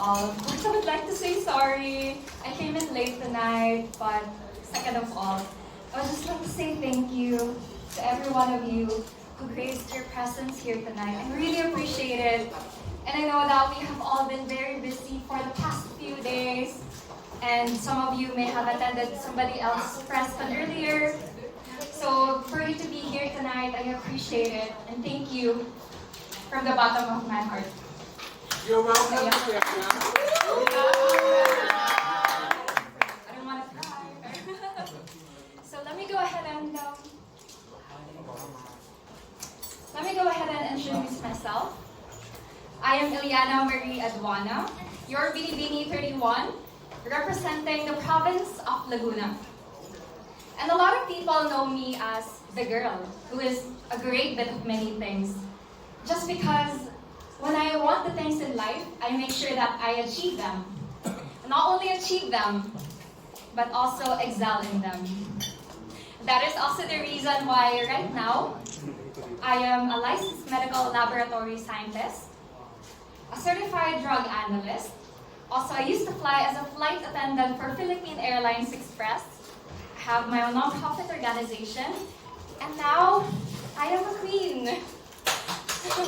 all, of course, I would like to say sorry. I came in late tonight, but second of all, I would just like to say thank you to every one of you who graced your presence here tonight. I really appreciate it. And I know that we have all been very busy for the past few days. And some of you may have attended somebody else's presscon earlier. So for you to be here tonight, I appreciate it. And thank you from the bottom of my heart. You're welcome. So, yeah. I don't want to cry. So let me go ahead and introduce myself. I am Yllana Aduana, your Binibini 31, representing the province of Laguna. And a lot of people know me as the girl who is a great bit of many things. Just because when I want the things in life, I make sure that I achieve them. Not only achieve them, but also excel in them. That is also the reason why right now, I am a licensed medical laboratory scientist, a certified drug analyst. Also, I used to fly as a flight attendant for Philippine Airlines Express. I have my own non-profit organization, and now I am a queen. So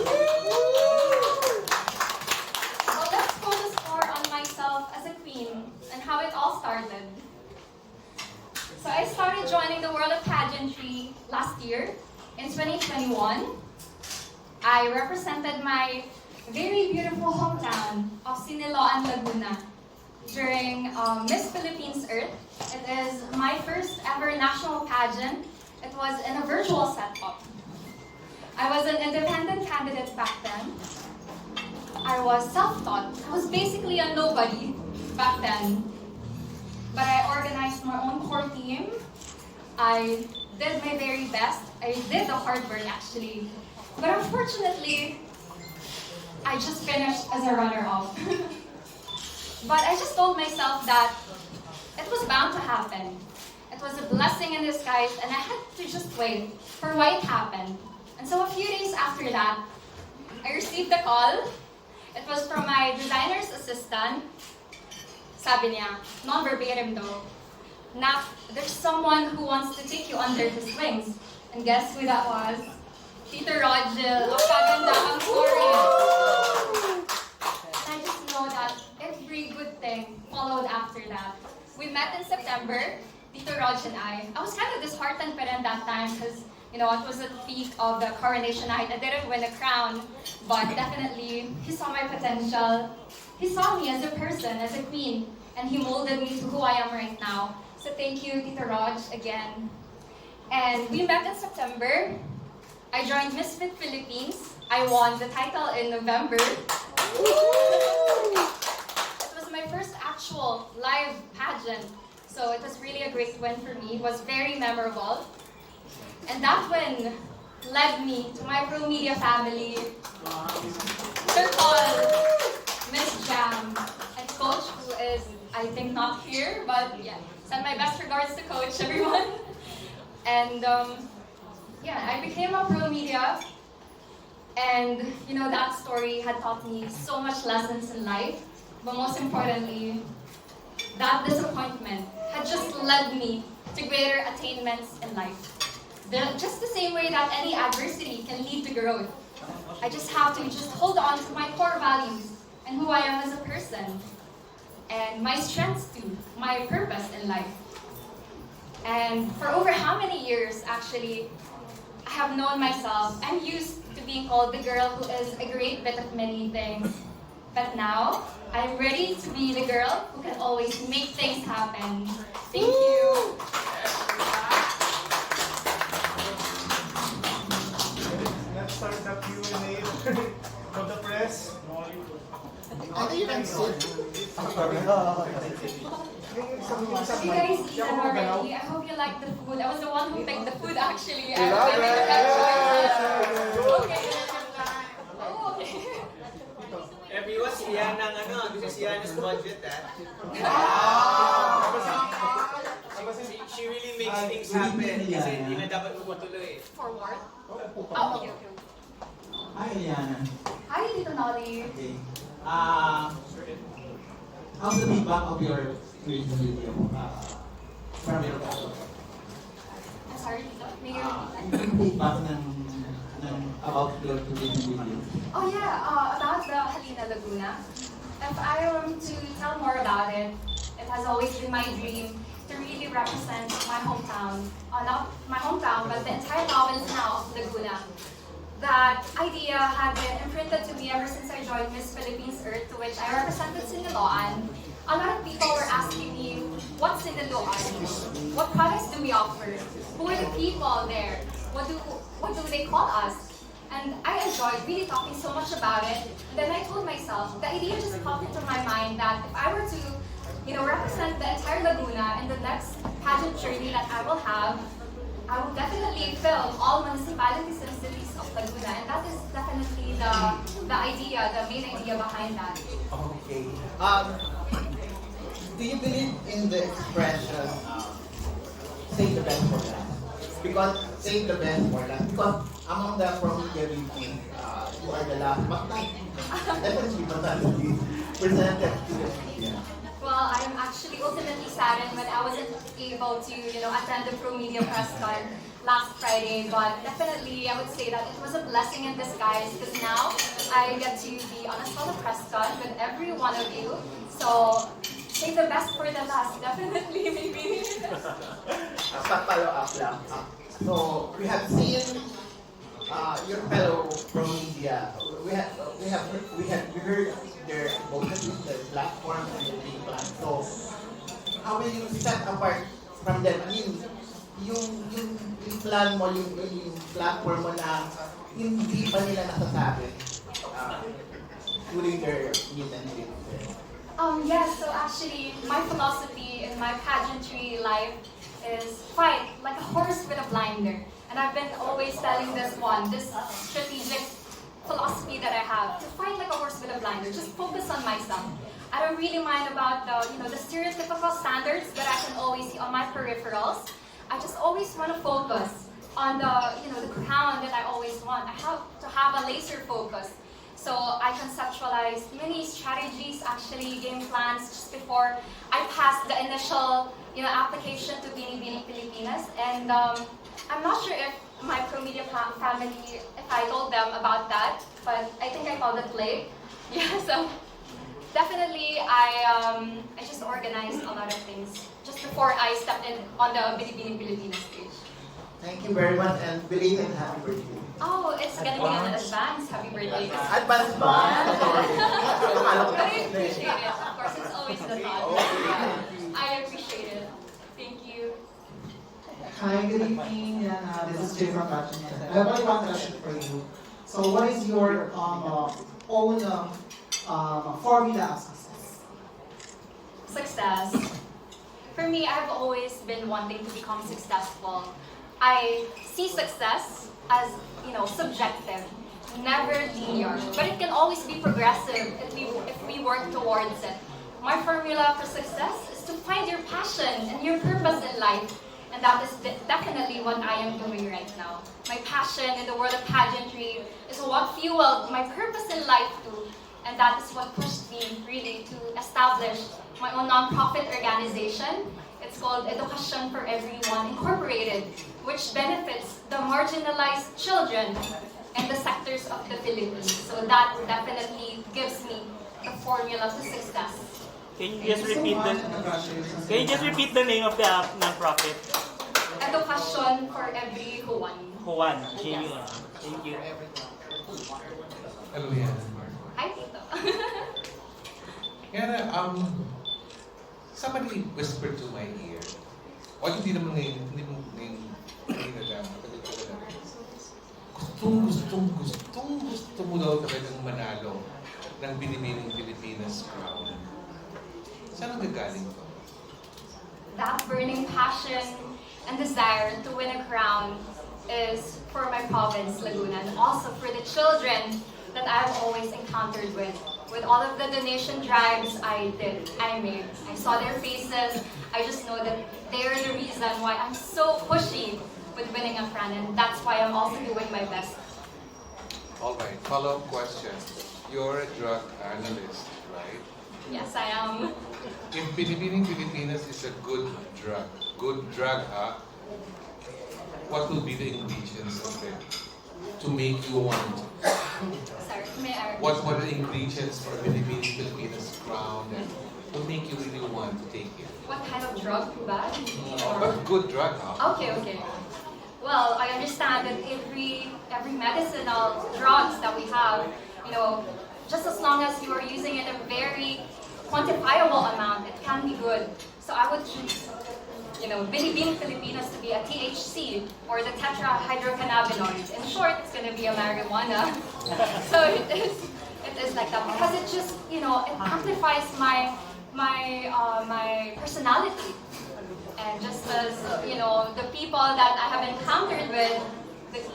let's focus more on myself as a queen and how it all started. So I started joining the world of pageantry last year in 2021. I represented my very beautiful hometown of Siniloan, Laguna during Miss Philippines Earth. It is my first ever national pageant. It was in a virtual setup. I was an independent candidate back then. I was self-taught. I was basically a nobody back then. But I organized my own core team. I did my very best. I did the hard work actually. But unfortunately, I just finished as a runner-up. But I just told myself that it was bound to happen. It was a blessing in disguise, and I had to just wait for why it happened. And so a few days after that, I received a call. It was from my designer's assistant. Sabi niya, non-verbatim though, na there's someone who wants to take you under his wings. And guess who that was? Tito Rogel, ang kagandahang story. And I just know that every good thing followed after that. We met in September, Tito Rog and I. I was kind of disheartened pa rin that time because, you know, it was at the peak of the coronation night. I didn't win a crown, but definitely he saw my potential. He saw me as a person, as a queen, and he molded me to who I am right now. So thank you, Tito Rog, again. And we met in September. I joined Miss Philippines. I won the title in November. It was my first actual live pageant, so it was really a great win for me. It was very memorable. And that win led me to my Pro Media family, Circle, Miss Jam, and Coach, who is, I think, not here, but yeah, send my best regards to Coach, everyone. And yeah, I became a Pro Media, and you know, that story had taught me so much lessons in life, but most importantly, that disappointment had just led me to greater attainments in life. Just the same way that any adversity can lead to growth. I just have to just hold on to my core values and who I am as a person. And my strengths too, my purpose in life. And for over how many years, actually, I have known myself. I'm used to being called the girl who is a great bit of many things. But now, I'm ready to be the girl who can always make things happen. Thank you. Let's start the Q&A from the press. Ano yun ang sit? You guys eat already. I hope you like the food. I was the one who picked the food actually. I love made it. that choice. Okay. Oh, okay. Everyone, si Yana ang this is Yana's budget, She really makes things happen kasi hindi na dapat matuloy. Forward. Oh, okay. Hi, Yana. Hi, Tito Nolly. Okay. How's the feedback of your creative video from your battle? I'm sorry, Tito. May you repeat that? Yung feedback about your creative video. Oh yeah, about the Laguna. If I were to tell more about it, it has always been my dream to really represent my hometown. Not my hometown, but the entire province now of Laguna. That idea had been imprinted to me ever since I joined Miss Philippines Earth, to which I represented Sinaloan. A lot of people were asking me, what's Sinaloan? What products do we offer? Who are the people there? What do they call us? And I enjoyed really talking so much about it. And then I told myself, the idea just popped into my mind that if I were to, represent the entire Laguna in the next pageant journey that I will have, I will definitely film all municipalities and cities of Laguna, and that is definitely the idea, the main idea behind that. Okay. Do you believe in the expression, save the best for last? Because save the best for last. Because among the pro-media meeting, you are the last, but definitely presented to the media. Well, I'm actually ultimately saddened when I wasn't able to, attend the Pro Media presscon last Friday. But definitely, I would say that it was a blessing in disguise because now I get to be on a solo presscon with every one of you. So, save the best for the last, definitely, maybe. Follow-up lang. So, we have seen your fellow pro media. We heard their both the platform and the gameplans. So, how will you set apart from them? I mean, yung plan mo, yung platform mo na hindi pa nila nasasabi during their meet and greet. Yes, so actually, my philosophy in my pageantry life is fight like a horse with a blinder. And I've been always telling this strategic philosophy that I have, to fight like a horse with a blinder, just focus on myself. I don't really mind about the stereotypical standards that I can always see on my peripherals. I just always want to focus on the crown that I always want. I have to have a laser focus. So I conceptualized many strategies, actually game plans, just before I passed the initial application to Binibining Pilipinas. And I'm not sure if my pro media family, if I told them about that, but I think I called it late. Yeah, so definitely I just organized a lot of things just before I stepped in on the Binibining Pilipinas stage. Thank you very much and belated happy birthday. Oh, it's gonna be an advance happy birthday. Advance ba? But I appreciate it. Of course, it's always the thought. Yeah, I appreciate it. Thank you. Hi, good evening, Yana. This is Jay from Pageantry. I have only one question for you. So, what is your own formula of success? Success. For me, I've always been wanting to become successful. I see success as, subjective, never linear, but it can always be progressive if we work towards it. My formula for success is to find your passion and your purpose in life. And that is definitely what I am doing right now. My passion in the world of pageantry is what fueled my purpose in life too. And that is what pushed me really to establish my own nonprofit organization. It's called Advocacy for Everyone Incorporated, which benefits the marginalized children in the sectors of the Philippines. So that definitely gives me the formula to success. Can you just repeat the name of the non-profit? Education for every Juan. Juan. Thank you. Hello, Yana. Hi, Tito. Yana, somebody whispered to my ear. O hindi naman ngayon, hindi na gusto mo daw talagang manalo ng Binibining Pilipinas crown. Saan ang gagaling to? That burning passion and desire to win a crown is for my province, Laguna, and also for the children that I've always encountered with. With all of the donation drives I made. I saw their faces. I just know that they're the reason why I'm so pushy with winning a crown, and that's why I'm also doing my best. All right, follow-up question. You're a drug analyst, right? Yes, I am. If Binibining Pilipinas is a good drug, what will be the ingredients of it to make you want? Sorry, may I? What were the ingredients for Binibining Pilipinas crown that will make you really want to take it? What kind of drug ba? But good drug, Okay, okay. Well, I understand that every medicinal drugs that we have, just as long as you are using it a very quantifiable amount, it can be good. So I would choose, Binibining Pilipinas to be a THC or the tetrahydrocannabinoids. In short, it's going to be a marijuana. So it is like that because it just, it amplifies my personality. And just as, the people that I have encountered with,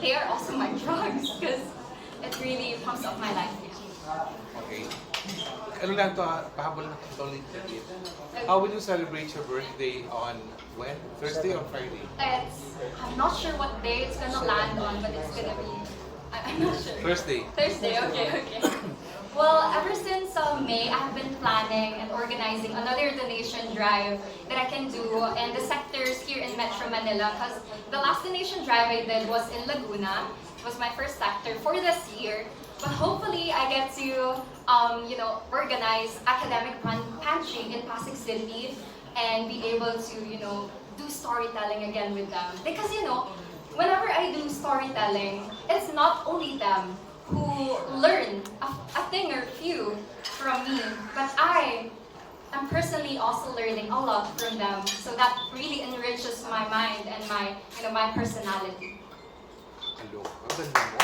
they are also my drugs because it really pumps up my life. Okay. Ano lang to, pahabol na to ulit. How will you celebrate your birthday on when? Thursday or Friday? I'm not sure what day it's gonna land on, but it's gonna be, I'm not sure. Thursday. Thursday, okay. Well, ever since May, I have been planning and organizing another donation drive that I can do in the sectors here in Metro Manila. Because the last donation drive I did was in Laguna. It was my first sector for this year. But hopefully, I get to, organize academic pantry in Pasig City and be able to, do storytelling again with them. Because, whenever I do storytelling, it's not only them who learn a thing or few from me, but I am personally also learning a lot from them. So that really enriches my mind and my personality. Hello. Ang ganda mo.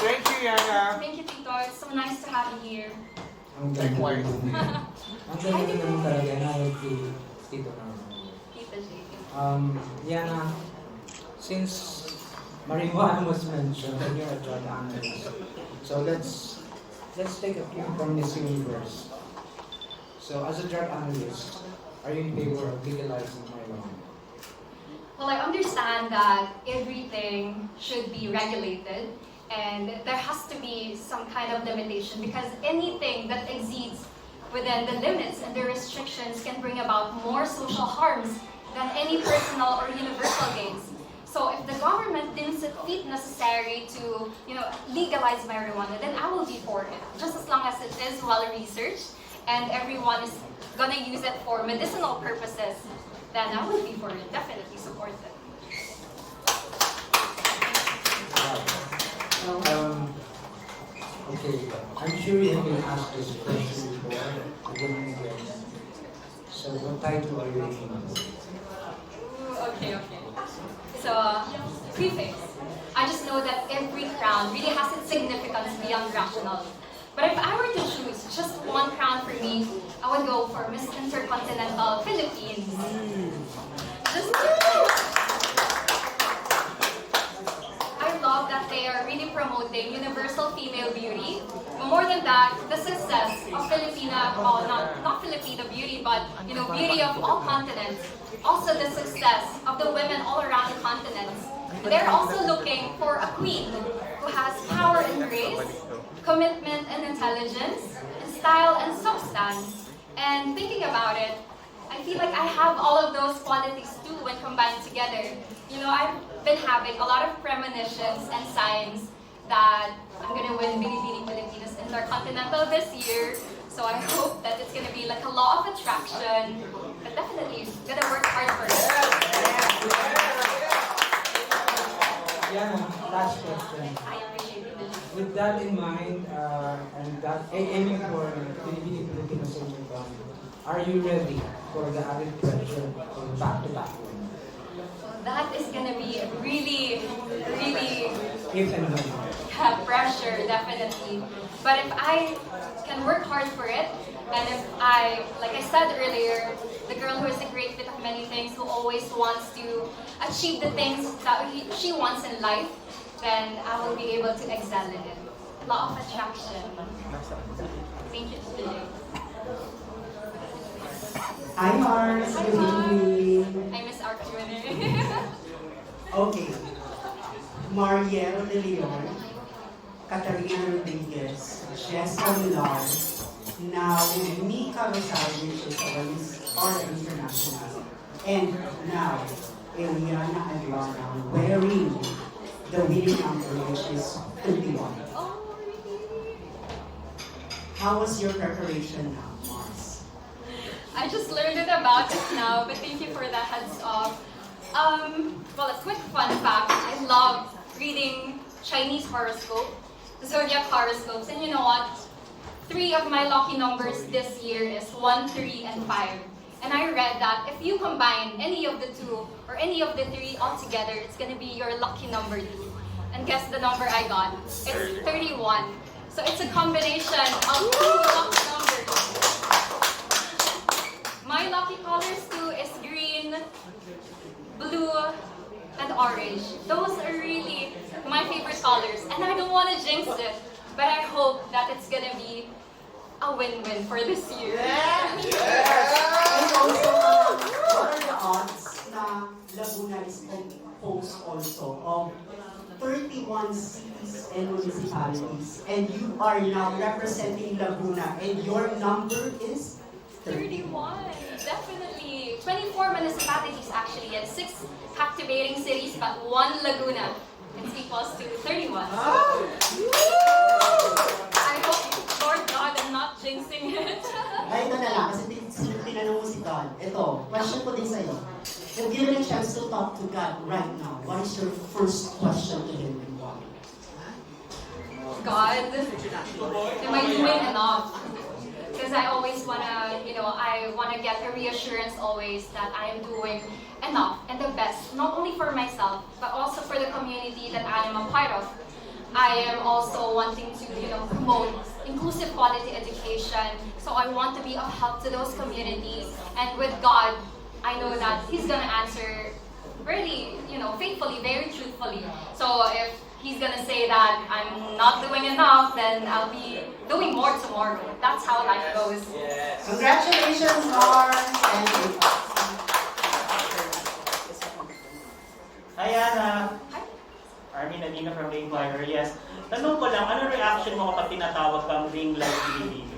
Thank you, Yana. Thank you, Tito. It's so nice to have you here. Ang ganda Likewise. Ang ganda naman talaga na Tito naman. Tita J. Yana, since marijuana was mentioned and you're a drug analyst, so let's take a cue from this universe. So as a drug analyst, are you in favor of legalizing marijuana? Well, I understand that everything should be regulated and there has to be some kind of limitation because anything that exceeds within the limits and the restrictions can bring about more social harms than any personal or universal gains. So if the government deems it necessary to, legalize marijuana, then I will be for it. Just as long as it is well researched and everyone is gonna use it for medicinal purposes, then I will be for it. Definitely support it. Okay, I'm sure you have been asked this question before, again and again. So what title are you aiming for? Okay. So, preface. I just know that every crown really has its significance beyond rational. But if I were to choose just one crown for me, I would go for Miss Intercontinental Philippines. I love that they are really promoting universal female beauty. But more than that, the success of Filipina, not Filipino beauty, but beauty of all continents. Also the success of the women all around the continents. They're also looking for a queen who has power and grace, commitment and intelligence, and style and substance. And thinking about it, I feel like I have all of those qualities too when combined together. I've been having a lot of premonitions and signs that I'm gonna win Binibining Pilipinas Intercontinental this year. So I hope that it's gonna be like a law of attraction. But definitely, gonna work hard for it. Yana, last question. I appreciate it. With that in mind, and that aiming for Binibining Pilipinas Intercontinental, are you ready for the added pressure of back-to-back win? That is gonna be really, really If and when. pressure, definitely. But if I can work hard for it, and if I, like I said earlier, the girl who is a great fit of many things, who always wants to achieve the things that she wants in life, then I will be able to excel in it. Law of attraction. Thank you. Hi Mars, good evening. I miss our Q&A. Okay. Mariel de Leon, Catarina Rodriguez, Jessica Millar, now Mika Rosario, which is our Miss International, and now Yllana Aduana wearing the winning number, which is 31. Oh, really? How was your preparation now, Mars? I just learned it about it now, but thank you for the heads up. Well, a quick fun fact, I love reading Chinese horoscope, zodiac horoscopes, and you know what? 3 of my lucky numbers this year is 1, 3, and 5. And I read that if you combine any of the 2 or any of the 3 all together, it's gonna be your lucky number 2. And guess the number I got? It's 31. So it's a combination of 2 lucky numbers. My lucky colors too is green, blue, and orange. Those are really my favorite colors. And I don't want to jinx it, but I hope that it's gonna be a win-win for this year. And also, what are the odds na Laguna is composed also of 31 cities and municipalities, and you are now representing Laguna, and your number is 31, definitely. 24 municipalities actually, and 6 captivating cities, but 1 Laguna. It's equals to 31. I hope, Lord God, I'm not jinxing it. Ay, ito na lang, kasi tinanong mo si God. Ito, question ko din sa'yo. If given a chance to talk to God right now, what is your first question to Him and why? God, am I doing enough? Because I always wanna, I wanna get a reassurance always that I am doing enough and the best, not only for myself, but also for the community that I am a part of. I am also wanting to, promote inclusive quality education. So I want to be of help to those communities. And with God, I know that He's gonna answer really, faithfully, very truthfully. So if He's gonna say that I'm not doing enough, then I'll be doing more tomorrow. That's how life goes. Yes. Congratulations, Mars! And Hi, Yana. Hi. Armin Adina from the Inquirer. Yes. Tanong ko lang, ano reaction mo kapag tinatawag kang ring light Binibini?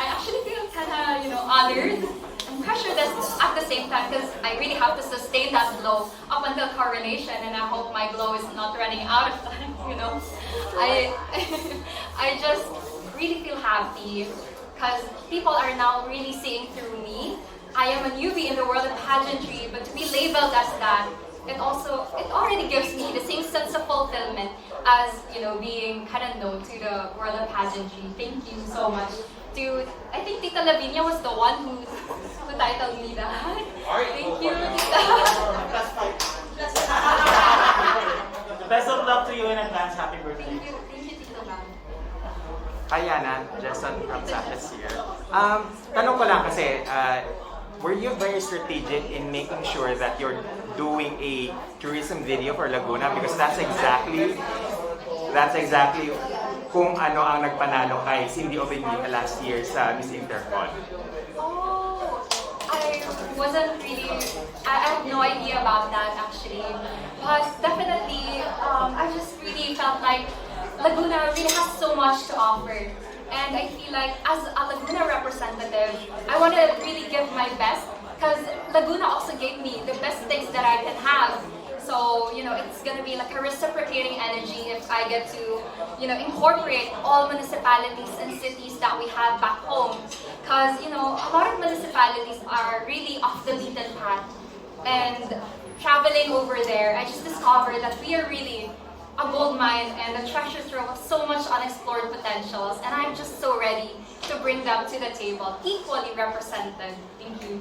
I actually feel kind of, honored and pressured at the same time because I really have to sustain that glow up until coronation, and I hope my glow is not running out of time, I just really feel happy because people are now really seeing through me. I am a newbie in the world of pageantry, but to be labeled as that, it already gives me the same sense of fulfillment as, being kind of known to the world of pageantry. Thank you so much. I think Tita Lavinia was the one who titled me that. Thank you, Tita. Best of luck to you in advance. Happy birthday. Thank you, Tita Lav. Hi Yana, Jason from Sashes here. Tanong ko lang kasi, were you very strategic in making sure that you're doing a tourism video for Laguna? Because that's exactly kung ano ang nagpanalo kay Cindy Obeñita last year sa Miss Intercon. Oh, I have no idea about that actually. But definitely, I just really felt like Laguna really has so much to offer. And I feel like as a Laguna representative, I want to really give my best because Laguna also gave me the best things that I can have. So, it's going to be like a reciprocating energy if I get to, incorporate all municipalities and cities that we have back home. Because, a lot of municipalities are really off the beaten path. And traveling over there, I just discovered that we are really a gold mine and a treasure trove of so much unexplored potentials, and I'm just so ready to bring them to the table, equally represented. Thank you.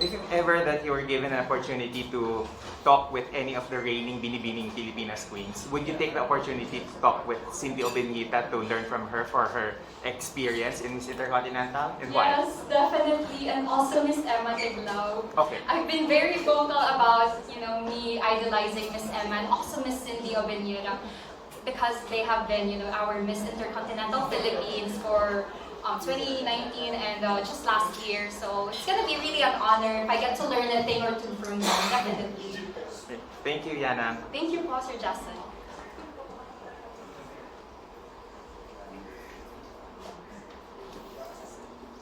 If ever that you were given an opportunity to talk with any of the reigning Binibining Pilipinas queens, would you take the opportunity to talk with Cindy Obeñita to learn from her for her experience in Miss Intercontinental? And why? Yes, definitely, and also Miss Emma Tiglao. Okay. I've been very vocal about, me idolizing Miss Emma and also Miss Cindy Obeñita because they have been, our Miss Intercontinental Philippines for 2019 and just last year. So it's gonna be really an honor if I get to learn a thing or two from them, definitely. Thank you, Yana. Thank you, Pastor Justin.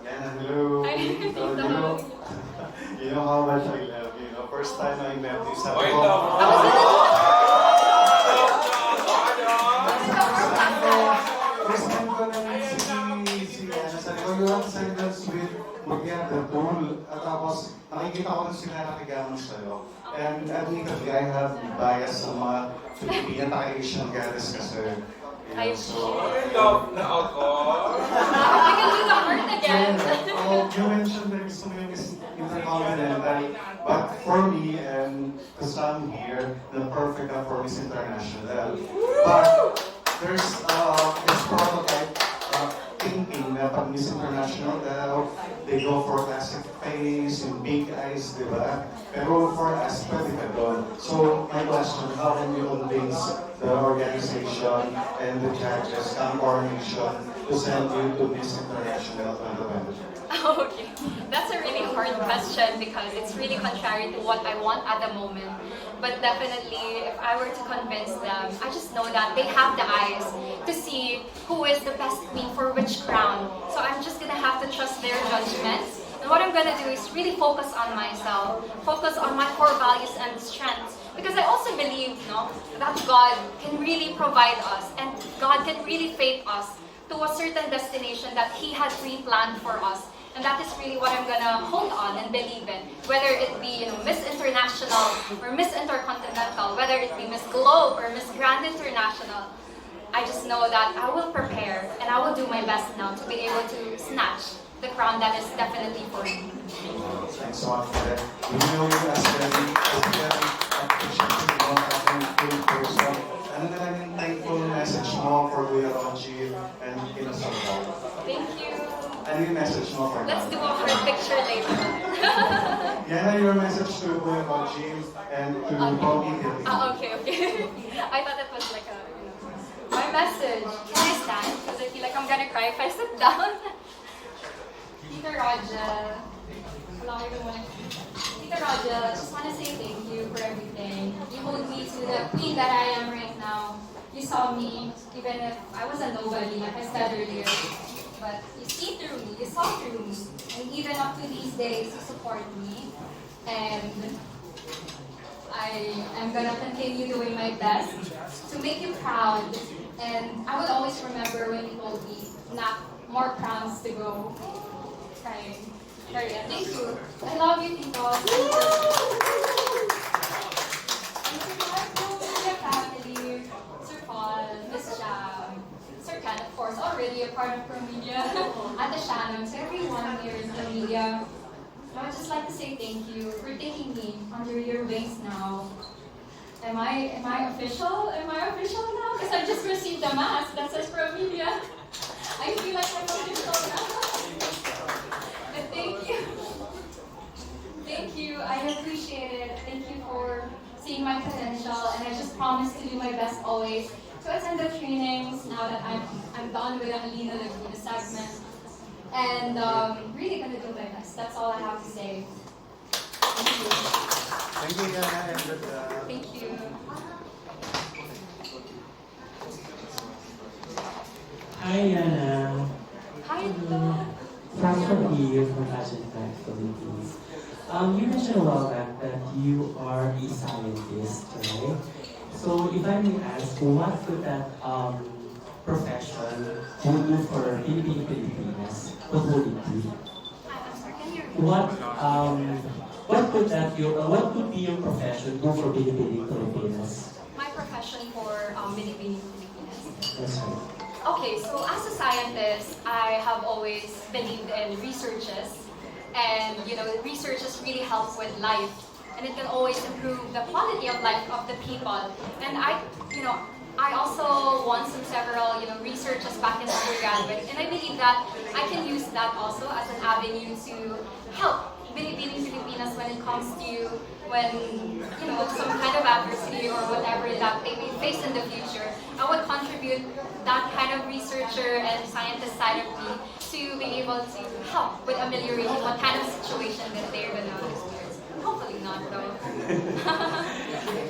Yana, hello. I didn't think so. You know how much I love you. First time I met you, sabi I ko, love first time ko na si Yana, sabi ko, you have sentence with Mugyan, the tool. At tapos, nakikita ko na sila nakigamit sa'yo. And admittedly, I have bias sa mga Filipina, Asian goddess kasi. So, I love na ako. I can do the heart again. you mentioned that gusto mo yung Intercontinental, but for me, and because I'm here, the perfect for Miss International. But there's this prototype thinking na pag Miss International daw, they go for classic face, yung big eyes, di ba? Pero for us, pwede ka doon. So, my question, how can you convince the organization and the judges, coronation, to send you to Miss International 2020? Okay, that's a really hard question because it's really contrary to what I want at the moment. But definitely, if I were to convince them, I just know that they have the eyes to see who is the best queen for which crown. So I'm just gonna have to trust their judgments. And what I'm gonna do is really focus on myself, focus on my core values and strengths. Because I also believe, that God can really provide us and God can really faith us to a certain destination that He had pre-planned for us. And that is really what I'm gonna hold on and believe in. Whether it be Miss International or Miss Intercontinental, whether it be Miss Globe or Miss Grand International, I just know that I will prepare and I will do my best now to be able to snatch the crown that is definitely for me. Thanks so much for that. We know you as very appreciative of having a person. Ano na lang yung thankful message mo for Kuya Ronji and Kinasal? Thank you. Ano yung message mo for Let's do a heart picture later. Yana, your message to Kuya Ronji and to Bobby. Okay. I thought it was like my message. Can I stand? Because I feel like I'm gonna cry if I sit down. Tita Raja, Tita Raja, just want to say thank you for everything. You hold me to the queen that I am right now. You saw me, even if I was a nobody, like I said earlier. But you see through me, you saw through me. And even up to these days, you support me. And I am going to continue doing my best to make you proud. And I would always remember when you told me, not more crowns to go. Thank you. I love you, Tito. And to my Media family, Sir Paul, Miss Jam, Sir Ken, of course, already a part of Pro Media, at the Shannon, to everyone here in the media. I would just like to say thank you for taking me under your wings now. Am I official? Am I official now? Because I just received a mask that says Pro Media. I feel like I'm official now. But thank you. Thank you. I appreciate it. Thank you for seeing my potential, and I just promise to do my best always to attend the trainings now that I'm done with the Yllana Aduana segment. And really gonna do my best. That's all I have to say. Thank you. Thank you, Yana, and Thank you. Hi, Yana. Hi, Lito. From here from Pageantry, Philippines. You mentioned a while back that you are a scientist, right? So if I may ask, what could that profession would do for Binibining Pilipinas? What would it be? What could be your profession do for Binibining Pilipinas? My profession for Binibining Pilipinas. That's right. Okay, so as a scientist, I have always believed in researches. And, researches really help with life. And it can always improve the quality of life of the people. And I also won several, researches back in undergraduate. And I believe that I can use that also as an avenue to help Binibining Pilipinas when it comes to some kind of adversity or whatever that they may face in the future. I would contribute that kind of researcher and scientist side of me to be able to help with ameliorating what kind of situation that they're going to experience. Hopefully not, though.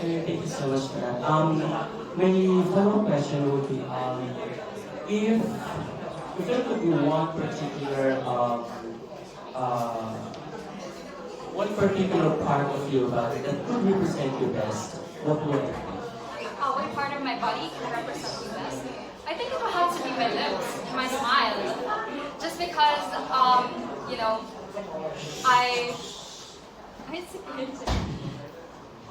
Thank you so much for that. My follow-up question would be, if if there could be one particular part of you about it that could represent you best, what would it be? What part of my body can represent me best? I think it would have to be my lips, my smile. Just because, you know, I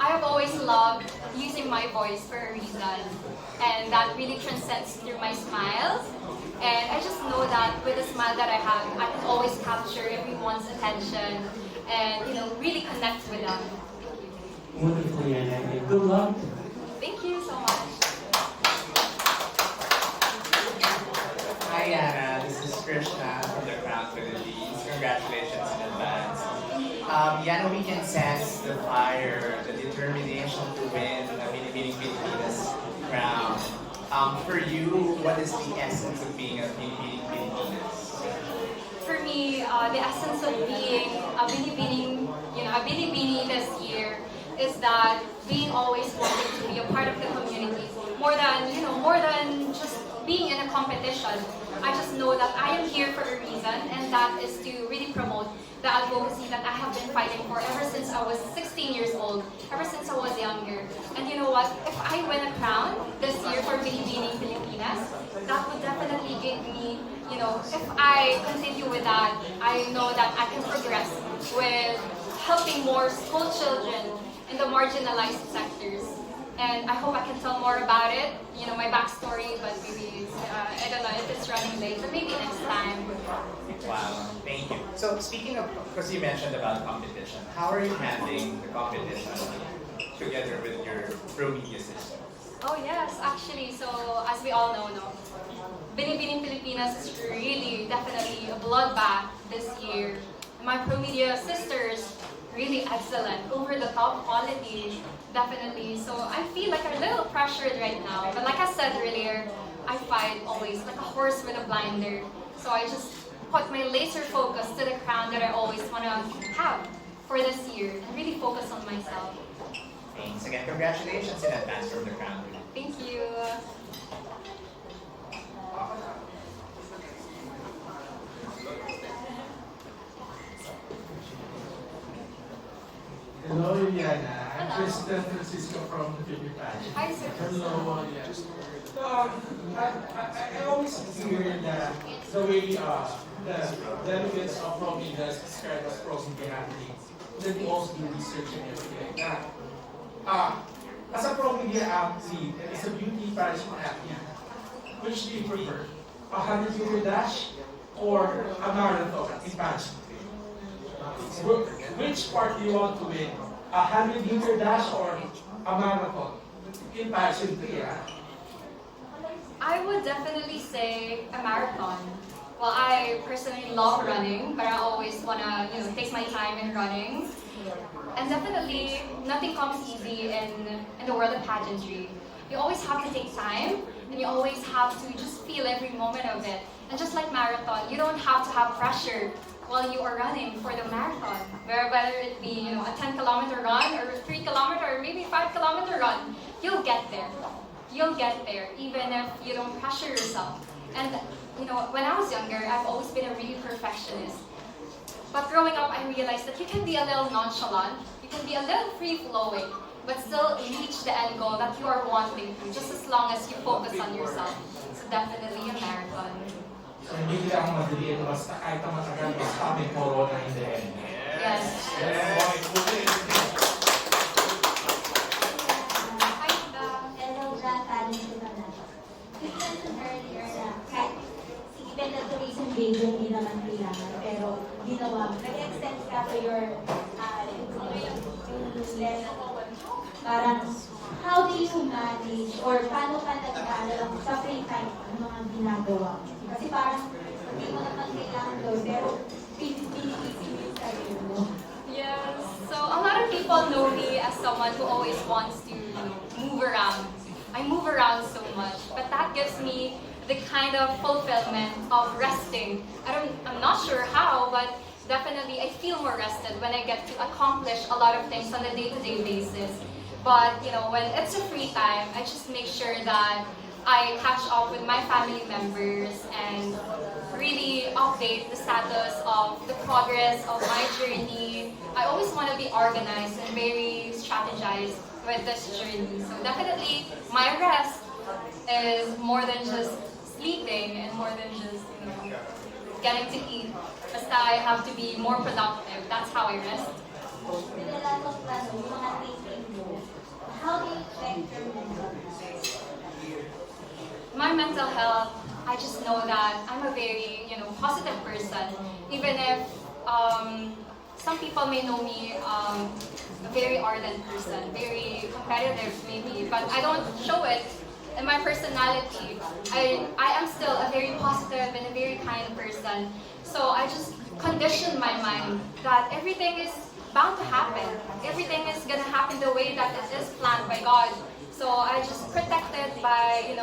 have always loved using my voice for a reason, and that really transcends through my smiles. And I just know that with the smile that I have, I can always capture everyone's attention and, you know, really connect with them. Wonderful, Yana. Good luck. Thank you so much. Hi Yana, this is Krishna from the Crown Philippines. Congratulations in advance. Yana, we can sense the fire, the determination to win the Binibining Pilipinas crown. For you, what is the essence of being a Binibining Pilipinas? For me, the essence of being a Binibining, a Binibini this year is that being always wanting to be a part of the community, more than just being in a competition. I just know that I am here for a reason, and that is to really promote the advocacy that I have been fighting for ever since I was 16 years old, ever since I was younger. And you know what? If I win a crown this year for Binibining Pilipinas, that would definitely give me, if I continue with that, I know that I can progress with helping more school children in the marginalized sectors. And I hope I can tell more about it, my backstory, but maybe I don't know if it's running late, but maybe next time. Wow, thank you. So speaking of, because you mentioned about competition, how are you handling the competition together with your pro-media sisters? Oh yes, actually, so as we all know, Binibining Pilipinas is really definitely a bloodbath this year. My pro-media sisters, really excellent, over the top quality, definitely. So I feel like I'm a little pressured right now, but like I said earlier, I fight always like a horse with a blinder. So I just put my laser focus to the crown that I always want to have for this year, and really focus on myself. Thanks again. Congratulations in advance from the crown. Thank you. Hello, Yana. I'm President Francisco from the Philippines. Hi, sir. Hello, yes. I always hear that the way the delegates of provinces describe as pros and athletes, then we also do research and everything like that. As a pro media athlete and as a beauty fashion athlete, which do you prefer? A 100-meter dash or a marathon in fashion? Which part do you want to win? A 100-meter dash or a marathon in pageantry? I would definitely say a marathon. Well, I personally love running, but I always want to, take my time in running. And definitely, nothing comes easy in the world of pageantry. You always have to take time, and you always have to just feel every moment of it. And just like marathon, you don't have to have pressure while you are running for the marathon. Whether it be, a 10-kilometer run, or a 3-kilometer, or maybe 5-kilometer run, you'll get there. You'll get there, even if you don't pressure yourself. And, when I was younger, I've always been a really perfectionist. But growing up, I realized that you can be a little nonchalant, you can be a little free-flowing, but still reach the end goal that you are wanting to, just as long as you focus on yourself. So definitely a marathon. So hindi lang madali, basta kahit na matagal, basta may corona in the end. Yes. Hello, John. You mentioned earlier na kahit even the tourism video hindi naman kailangan, pero ginawa mo. Nag-extend ka to your lesson. Parang, how do you manage or paano ka nag-aaral sa free time ang mga ginagawa? Kasi parang hindi mo naman kailangan doon, pero pinipili yung sarili mo. Yes. So a lot of people know me as someone who always wants to move around. I move around so much, but that gives me the kind of fulfillment of resting. I'm not sure how, but definitely I feel more rested when I get to accomplish a lot of things on a day-to-day basis. But when it's a free time, I just make sure that I catch up with my family members and really update the status of the progress of my journey. I always want to be organized and very strategized with this journey. So definitely my rest is more than just sleeping and more than just, getting to eat. Basta I have to be more productive. That's how I rest. With a lot of mga thinking mo, how do you check your mental health? My mental health, I just know that I'm a very, positive person. Even if some people may know me a very ardent person, very competitive maybe, but I don't show it in my personality. I am still a very positive and a very kind person. So I just condition my mind that everything is bound to happen. Everything is gonna happen the way that it is planned by God. So I just protect it by,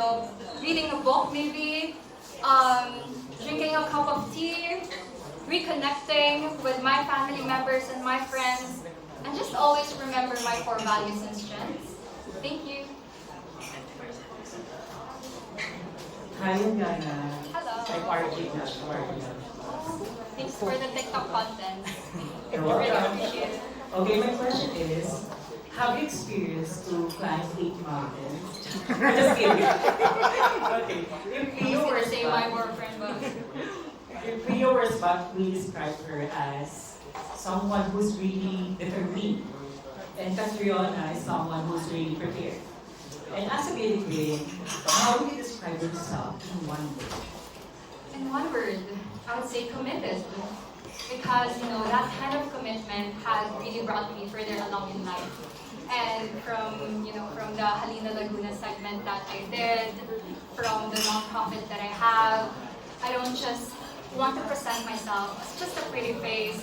reading a book maybe, drinking a cup of tea, reconnecting with my family members and my friends, and just always remember my core values and strengths. Thank you. Hi, Yana. Hello. I'm RJ Nash. Thanks for the TikTok content. You're Really welcome. appreciate it. Okay, my question is, have you experienced to climb 8 mountains? Just kidding. Okay. In I was Pio gonna or say my boyfriend, but in Pio or Spot, we describe her as someone who's really determined. And Catriona is someone who's really prepared. And as a beauty queen, how would you describe yourself in one word? in one word, I would say committed. Because, that kind of commitment has really brought me further along in life. And from the Laguna segment that I did, from the nonprofit that I have, I don't just want to present myself as just a pretty face.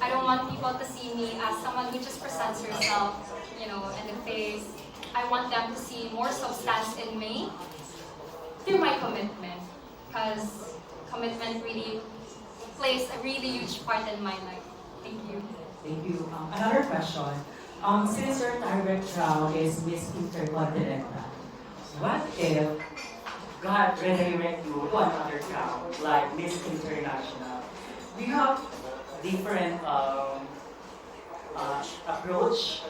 I don't want people to see me as someone who just presents herself, in the face. I want them to see more substance in me through my commitment. Because commitment really plays a really huge part in my life. Thank you. Thank you. Another question. Since your target crown is Miss Intercontinental, what if God redirect you to another crown, like Miss International? Do you have different approach?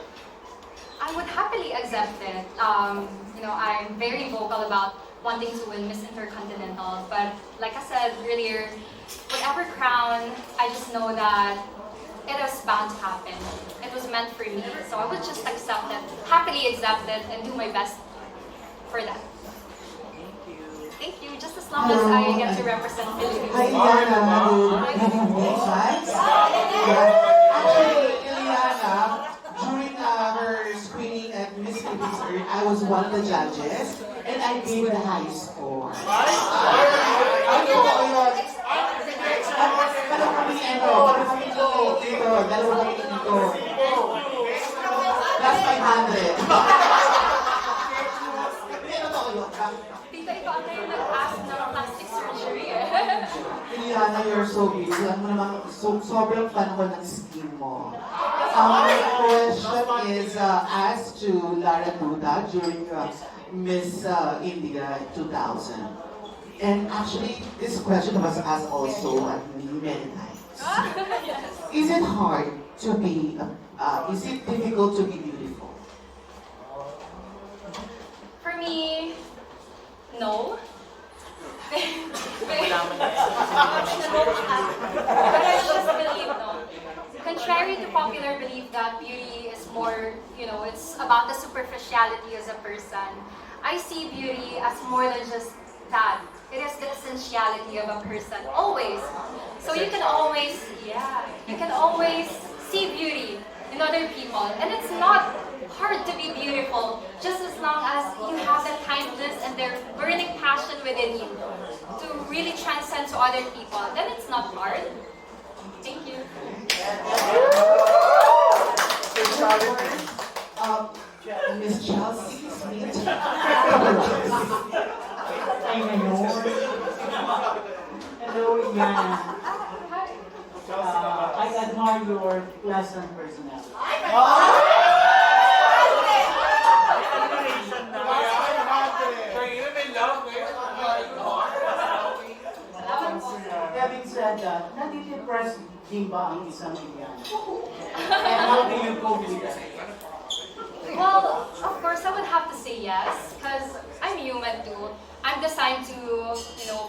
I would happily accept it. I'm very vocal about wanting to win Miss Intercontinental, but like I said earlier, whatever crown, I just know that it was bound to happen. It was meant for me, so I would just accept it, happily accept it, and do my best for that. Thank you. Just as long as I get to represent Philippines. Hi, Yana. Actually, Yllana, during her screening at Miss Philippines, I was one of the judges, and I gave the high score. Plus 500. Tita, ikaw na yung nag-ask ng plastic surgery. Yllana, you're so beautiful. Alam mo naman, sobrang fan ko ng skin mo. My question is asked to Lara Duda during Miss India 2000. And actually, this question was asked also at me many times. Yes. Is it hard to be, is it difficult to be beautiful? For me, no. But I just believe, contrary to popular belief that beauty is more, it's about the superficiality as a person, I see beauty as more than just that. It is the essentiality of a person, always. So you can always see beauty in other people. And it's not hard to be beautiful, just as long as you have that kindness and their burning passion within you to really transcend to other people. Then it's not hard. Thank you. Miss Chelsea Smith. Hello, Yana. I admire your pleasant personality. said, nadidepress din ba ang isang Yllana? And how do you cope with that? Well, of course, I would have to say yes, because I'm human too. I'm designed to,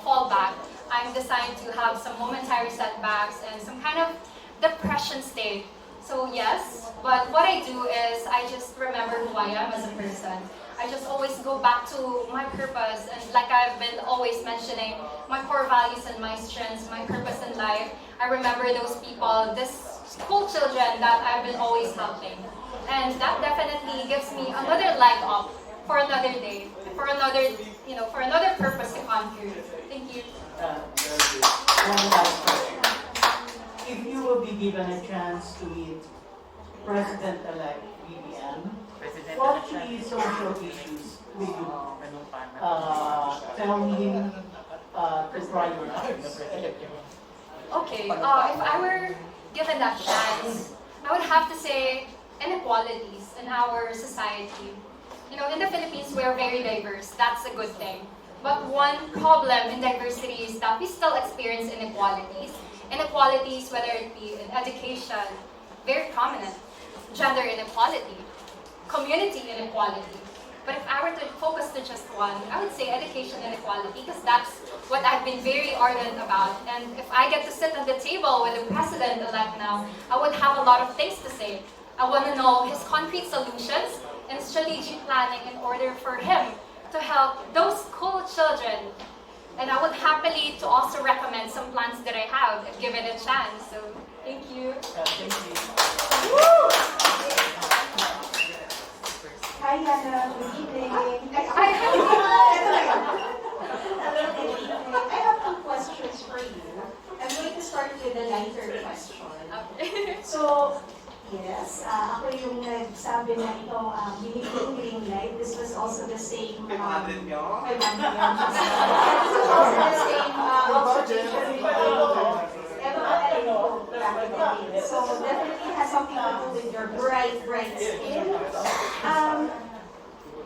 fall back. I'm designed to have some momentary setbacks and some kind of depression state. So yes, but what I do is I just remember who I am as a person. I just always go back to my purpose, and like I've been always mentioning, my core values and my strengths, my purpose in life. I remember those people, these school children that I've been always helping. And that definitely gives me another leg up for another day, for another, for another purpose to conquer. Thank you. One last question. If you will be given a chance to meet President-elect BBM, what three social issues will you tell him to prioritize? Okay, if I were given that chance, I would have to say inequalities in our society. In the Philippines, we are very diverse. That's a good thing. But one problem in diversity is that we still experience inequalities. Inequalities, whether it be in education, very prominent. Gender inequality, community inequality. But if I were to focus to just one, I would say education inequality, because that's what I've been very ardent about. And if I get to sit at the table with the president-elect now, I would have a lot of things to say. I want to know his concrete solutions and strategic planning in order for him to help those school children. And I would happily to also recommend some plans that I have if given a chance. So, thank you. Thank you. Hi, Yana. Good evening. I have two questions for you. I'm going to start with a lighter question. So, yes, ako yung nagsabi na itong Binibining green light. This was also the same... 500 nyo? 500 nyo. This was also the same observation with so definitely has something to do with your bright skin.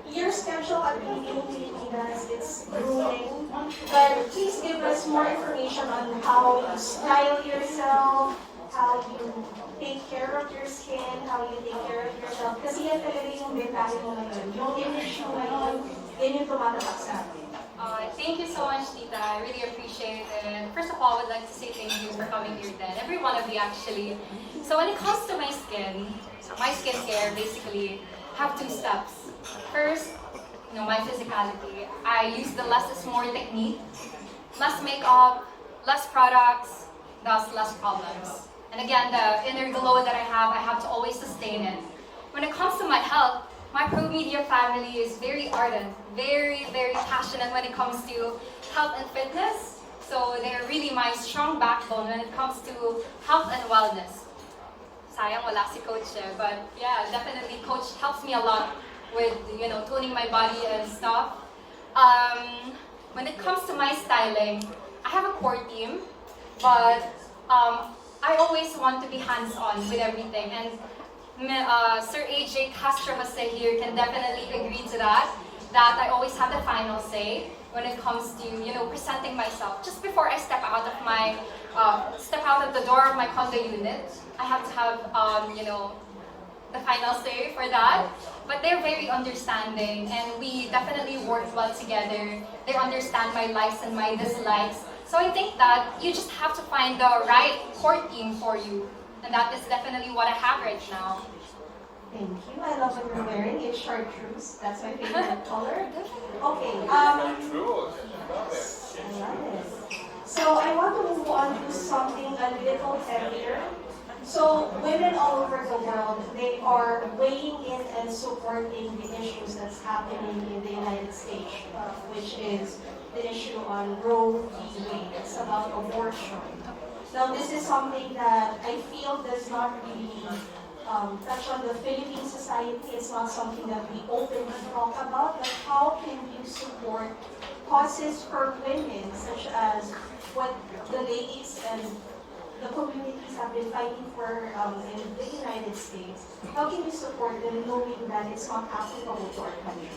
Your schedule at Binibining Pilipinas, it's grueling. But please give us more information on how you style yourself, how you take care of your skin, how you take care of yourself. Kasi yan talaga yung detalye mo ngayon. Yung image mo ngayon, yan yung tumatapak sa atin. Thank you so much, Tita. I really appreciate it. First of all, I would like to say thank you for coming here then. Every one of you, actually. So when it comes to my skincare, basically, have two steps. First, my physicality. I use the less is more technique. Less makeup, less products, thus less problems. And again, the inner glow that I have to always sustain it. When it comes to my health, my Pro Media family is very ardent, very passionate when it comes to health and fitness. So they're really my strong backbone when it comes to health and wellness. Sayang wala si Coach but yeah, definitely Coach helps me a lot with, tuning my body and stuff. When it comes to my styling, I have a core team, but I always want to be hands-on with everything. And Sir AJ Castro Jose here can definitely agree to that I always have the final say when it comes to, presenting myself. Just before I step out of the door of my condo unit, I have to have, the final say for that. But they're very understanding, and we definitely work well together. They understand my likes and my dislikes. So I think that you just have to find the right core team for you. And that is definitely what I have right now. Thank you. I love what you're wearing. It's chartreuse. That's my favorite color. Okay. I love it. So I want to move on to something a little heavier. So women all over the world, they are weighing in and supporting the issues that's happening in the United States, which is the issue on Roe v. Wade. It's about abortion. Now, this is something that I feel does not really touch on the Philippine society. It's not something that we openly talk about, but how can you support causes for women, such as what the ladies and the communities have been fighting for in the United States? How can you support them knowing that it's not applicable to our country?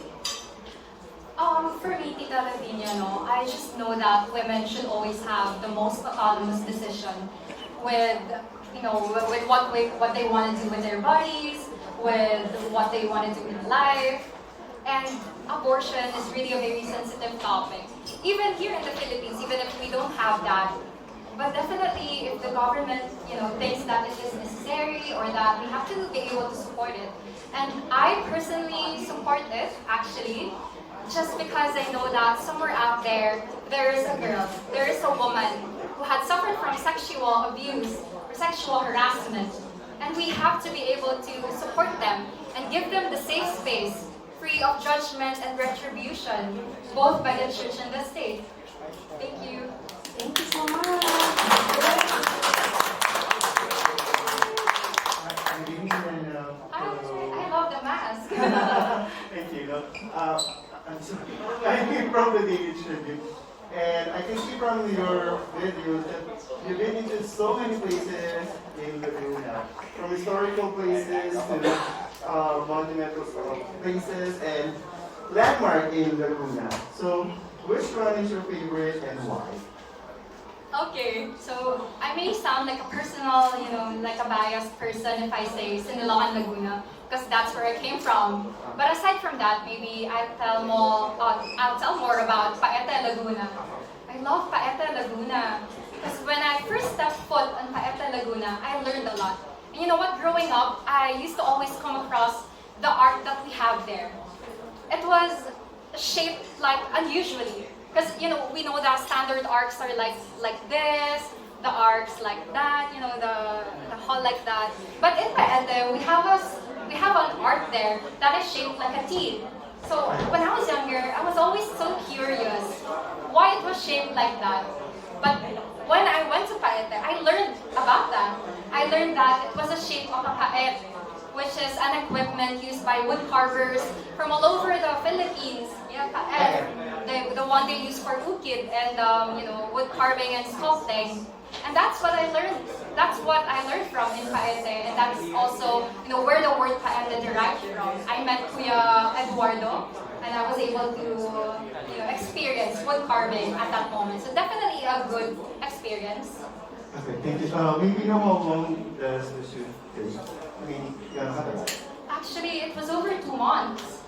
for me, Tita Lavinia, no, I just know that women should always have the most autonomous decision with, with what they want to do with their bodies, with what they want to do in life. And abortion is really a very sensitive topic. Even here in the Philippines, even if we don't have that. But definitely, if the government, thinks that it is necessary or that we have to be able to support it. And I personally support it, actually, just because I know that somewhere out there, there is a girl, there is a woman who had suffered from sexual abuse or sexual harassment. And we have to be able to support them and give them the safe space, free of judgment and retribution, both by the church and the state. Thank you. Thank you so much. Good evening, and I love the mask. thank you. I'm sorry. I'm from the Daily Tribute, and I can see from your videos that you've been into so many places in Laguna, from historical places to monumental places and landmark in Laguna. So, which one is your favorite and why? Okay, so I may sound like a personal, like a biased person if I say Siniloan, Laguna, because that's where I came from. But aside from that, maybe I'll tell more about Paete, Laguna. I love Paete, Laguna, because when I first stepped foot on Paete, Laguna, I learned a lot. And you know what, growing up, I used to always come across the art that we have there. It was shaped like unusually. Because we know that standard arcs are like this, the arcs like that, the hall like that. But in Paete, we have an art there that is shaped like a T. So when I was younger, I was always so curious why it was shaped like that. But when I went to Paete, I learned about that. I learned that it was a shape of a paet, which is an equipment used by wood carvers from all over the Philippines. Yeah, paet, the one they use for ukit and wood carving and sculpting. And that's what I learned. That's what I learned from in Paete, and that's also where the word paete derived from. I met Kuya Eduardo, and I was able to experience wood carving at that moment. So definitely a good experience. Okay, thank you. Maybe how long does the shoot take? I mean, Actually, it was over 2 months.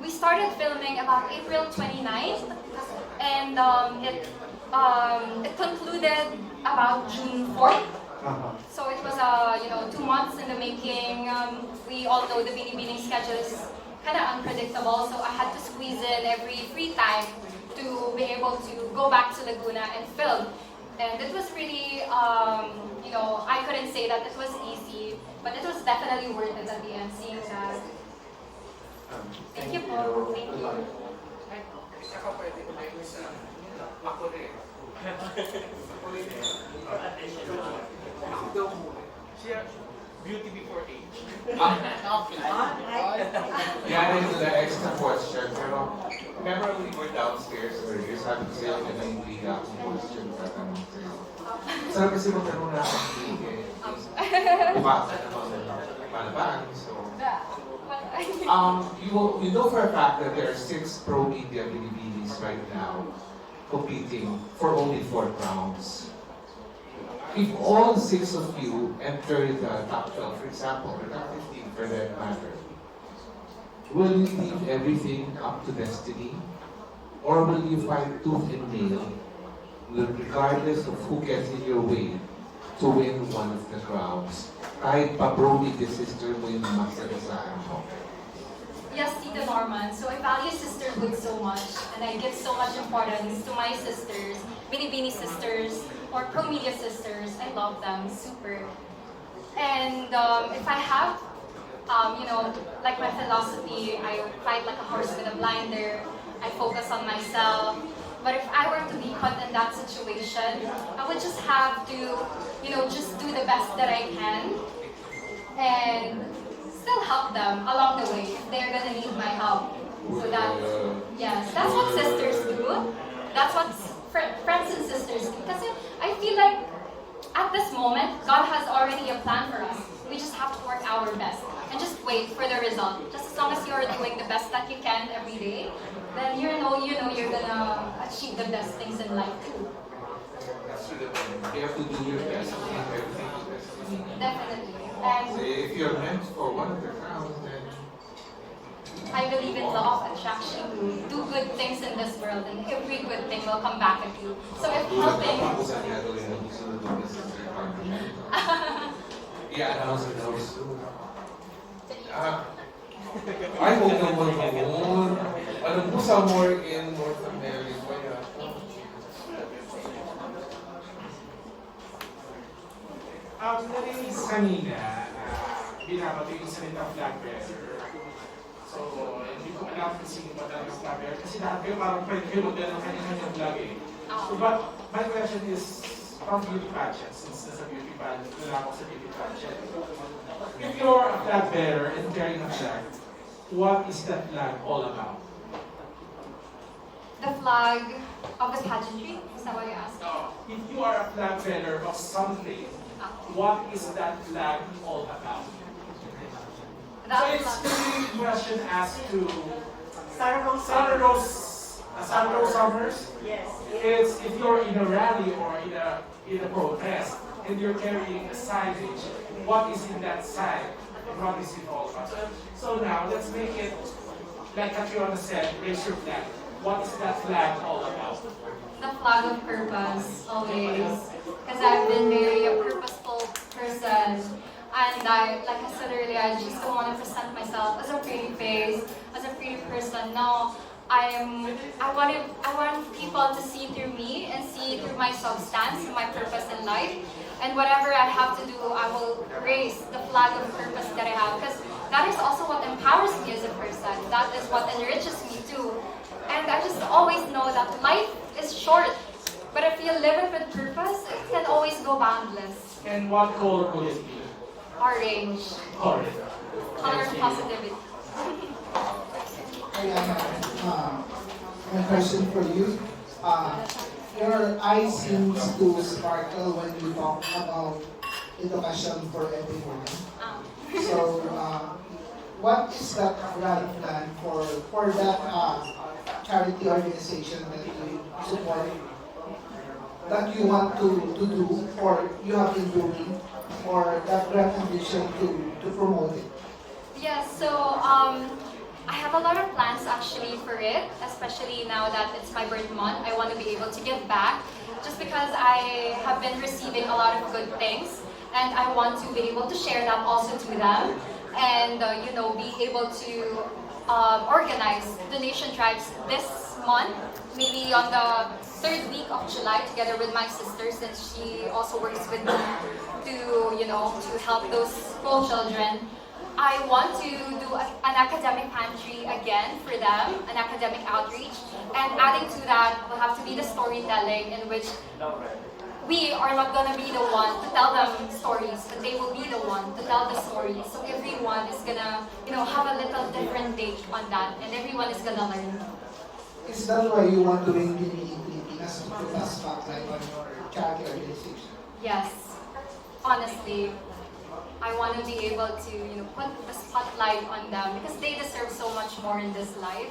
We started filming about April 29th, and it concluded about June 4th. So it was 2 months in the making. We all know the Binibining schedule is kind of unpredictable, so I had to squeeze in every free time to be able to go back to Laguna and film. And it was really, I couldn't say that it was easy, but it was definitely worth it at the end, seeing that. Thank you, Paul. Thank you. Beauty before age. Yan is the extra question. Pero, remember we were downstairs earlier, sabi ko sa'yo na hindi akong question tatanong sa'yo. Sabi kasi magtanong na akong bukasa na malaban. So, you know for a fact that there are 6 pro media Binibinis right now competing for only 4 crowns. If all 6 of you enter the top 12, for example, or top 15 for that matter, will you leave everything up to destiny? Or will you fight tooth and nail, regardless of who gets in your way, to win one of the crowns? Kahit pa-brony the sister mo yung masalasahan mo. Yes, Tita Norman. So I value sisterhood so much, and I give so much importance to my sisters, Binibini sisters, or Pro Media sisters. I love them super. And if I have, like my philosophy, I fight like a horse with a blinder. I focus on myself. But if I were to be put in that situation, I would just have to, just do the best that I can, and still help them along the way if they're gonna need my help. So that's what sisters do. That's what friends and sisters do. Because I feel like at this moment, God has already a plan for us. We just have to work our best and just wait for the result. Just as long as you're doing the best that you can every day, then you know you're gonna achieve the best things in life too. You have to do your best to make everything the best. Definitely. So And if you're meant for one of the crowns, then I believe in law of attraction. Do good things in this world and every good thing will come back at you. So if helping... Yeah, that was I hope naman noon. Alam mo, somewhere in North America yata. Narinig ko kanina na binabato yung salita flag bearer. So, hindi ko alam kung sino ba talaga flag bearer. Kasi lahat kayo parang pwede kayo magdala ng kanya-kanyang flag eh. So, but my question is from beauty pageant, since nasa beauty pageant, wala ako sa beauty pageant. If you're a flag bearer and carrying a flag, what is that flag all about? The flag of the pageantry? Is that what you're asking? If you are a flag bearer of something, what is that flag all about? So it's the question asked to Sarah Rose Summers. Yes. It's if you're in a rally or in a protest and you're carrying a signage, what is in that sign? And what is it all about? So now let's make it like Catriona said, raise your flag. What is that flag all about? The flag of purpose, always. Because I've been very a purposeful person. And like I said earlier, I just don't want to present myself as a pretty face, as a pretty person. No, I want people to see through me and see through my substance, my purpose in life. And whatever I have to do, I will raise the flag of purpose that I have. Because that is also what empowers me as a person. That is what enriches me too. And I just always know that life is short. But if you live it with purpose, it can always go boundless. And what color would it be? Orange. Orange. Color of positivity. My question for you. Your eyes seems to sparkle when you talk about education for everyone. So, what is that grand plan for that charity organization that you support, that you want to do, or you have been doing, or that grand ambition to promote it? Yes, so I have a lot of plans actually for it, especially now that it's my birth month. I want to be able to give back just because I have been receiving a lot of good things, and I want to be able to share that also to them, and be able to organize donation drives this month, maybe on the 3rd week of July, together with my sister, since she also works with me to help those school children. I want to do an academic pantry again for them, an academic outreach, and adding to that will have to be the storytelling, in which we are not going to be the one to tell them stories, but they will be the one to tell the stories. So everyone is going to, have a little different take on that, and everyone is going to learn. Is that why you want to bring Binibining Pilipinas to put a spotlight on your charity organization? Yes, honestly. I want to be able to, put the spotlight on them because they deserve so much more in this life.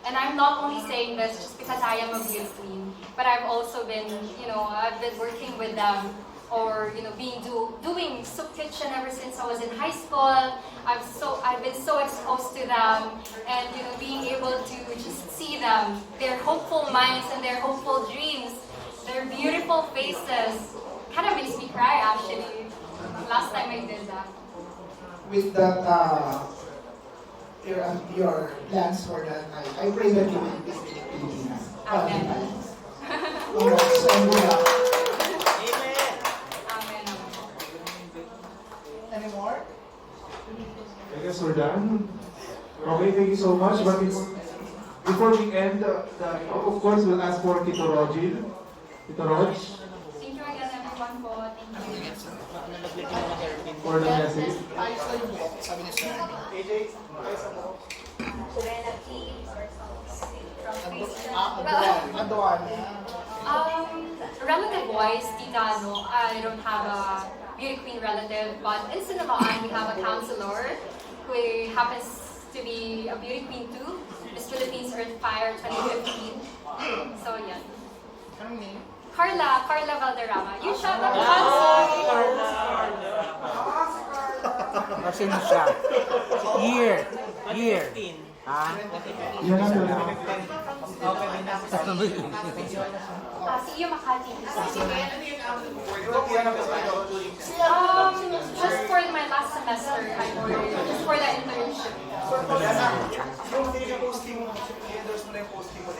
And I'm not only saying this just because I am a beauty queen, but I've also been, I've been working with them, or doing soup kitchen ever since I was in high school. I've been so exposed to them, and being able to just see them, their hopeful minds and their hopeful dreams, their beautiful faces, kind of makes me cry actually. Last time I did that. With that, your plans for that, I pray that you will be Pilipinas. Amen. Congrats and good luck. Amen. Any more? I guess we're done. Okay, thank you so much. But before we end, of course, we'll ask for Tito Rogil. Tito Rog. Thank you again, everyone po. Thank you. For the message. Relative-wise, Tita, I don't have a beauty queen relative, but in Sinamaan, we have a counselor who happens to be a beauty queen too. Miss Philippines Earth Fire 2015. So yeah. Anong name? Carla Valderrama. You shut up, Kasi na siya. Year. Ha? Yun ang See you, Makati. Just for my last semester, I ordered. Just for the internship.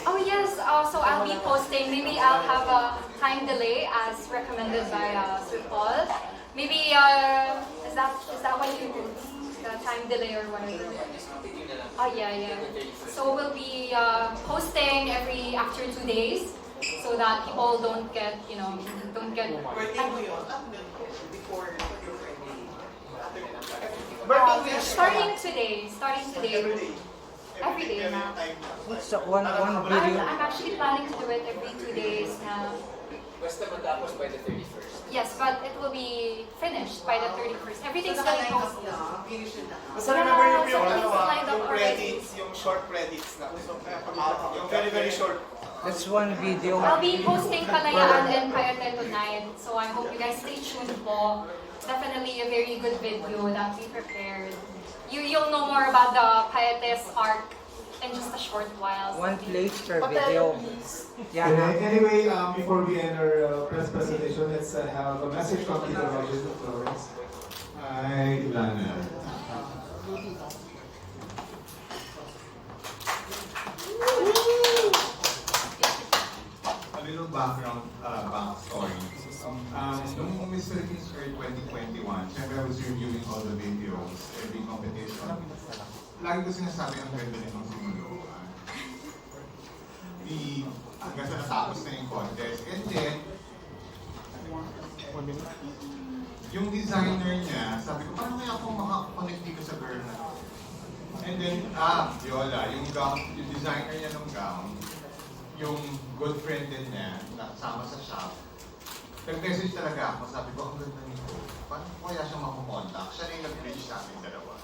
Oh yes, so I'll be posting. Maybe I'll have a time delay as recommended by Sir Paul. Maybe is that what you do? The time delay or whatever. Oh yeah. So we'll be posting after 2 days, so that people don't get starting today. Every day now. What's the one video? I'm actually planning to do it every 2 days now. Basta matapos by the 31st. Yes, but it will be finished by the 31st. Everything's going to posted. Basta remember yung lined up already. credits, yung short credits na. Yung very, very short. That's one video. I'll be posting Kalayaan and Payate tonight, so I hope you guys stay tuned po. Definitely a very good video that we prepared. You'll know more about the Payate's arc in just a short while. One place per video. Yeah. Anyway, before we end our press presentation, let's have a message from Peter Rogers of Florence. Hi, Yllana. A little background, backstory. Nung Miss Philippines Earth 2021, syempre I was reviewing all the videos, every competition. Lagi ko sinasabi ang ganda nitong simuluan. Hanggang sa natapos na yung contest. And then, yung designer niya, sabi ko, paano kaya akong makakonect dito sa girl na to? And then, Yola, yung designer niya ng gown, yung good friend din niya, nakasama sa shop, nag-message talaga ako, sabi ko, ang ganda nito. Paano kaya siya makakontact? Siya na yung nag-bridge sa amin dalawa.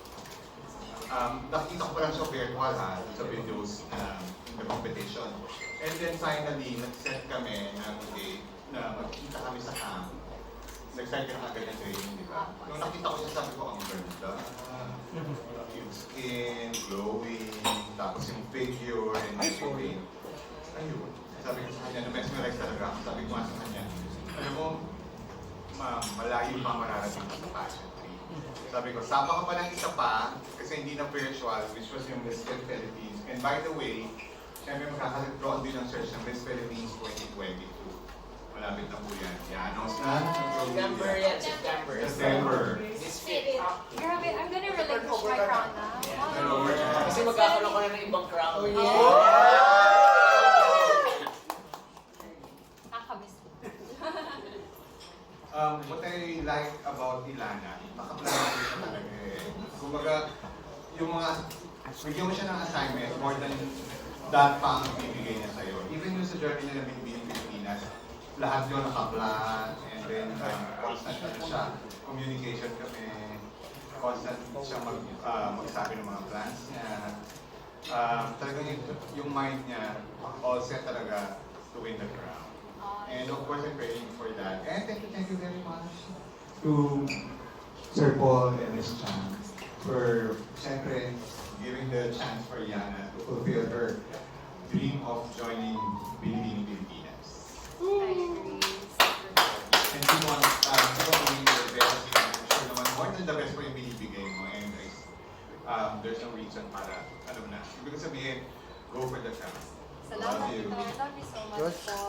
Nakita ko pa lang siya virtual sa videos in the competition. And then finally, nag-set kami ng date na magkikita kami sa camp. Nag-start ka na agad ng training, di ba? Nung nakita ko siya, sabi ko, ang ganda. Yung skin, glowing, tapos yung figure, and everything. Ayun. Sabi ko sa kanya, na-mesmerize talaga ako. Sabi ko nga sa kanya, alam mo, malayo pa mararating ka sa Pageantry. Sabi ko, sama ka pa ng isa pa, kasi hindi na virtual, which was yung Miss Philippines. And by the way, syempre magkakadraw din ang search ng Miss Philippines 2022. Malapit na po yan. I-announce na. September. Grabe, I'm gonna relinquish my crown now. Kasi magkakaroon ko na ng ibang crown. What I like about Yllana, nakaplano siya talaga eh. Kumbaga, yung mga, bigyan mo siya ng assignment, more than that pa ang bibigay niya sa'yo. Even yung sa journey na Binibining Pilipinas, lahat yun nakaplan, and then constant siya, communication kami, constant siya magsabi ng mga plans niya. Talagang yung mind niya, all set talaga to win the crown. And of course, I'm praying for that. And thank you very much to Sir Paul and Ms. Chan for siyempre giving the chance for Yana to fulfill her dream of joining Binibining Pilipinas. And she wants doing the best. Sure naman, more than the best po yung binibigay mo. And there's no reason para, alam na. Ibig sabihin, go for the crown. Salamat, Lord. Love you so much po.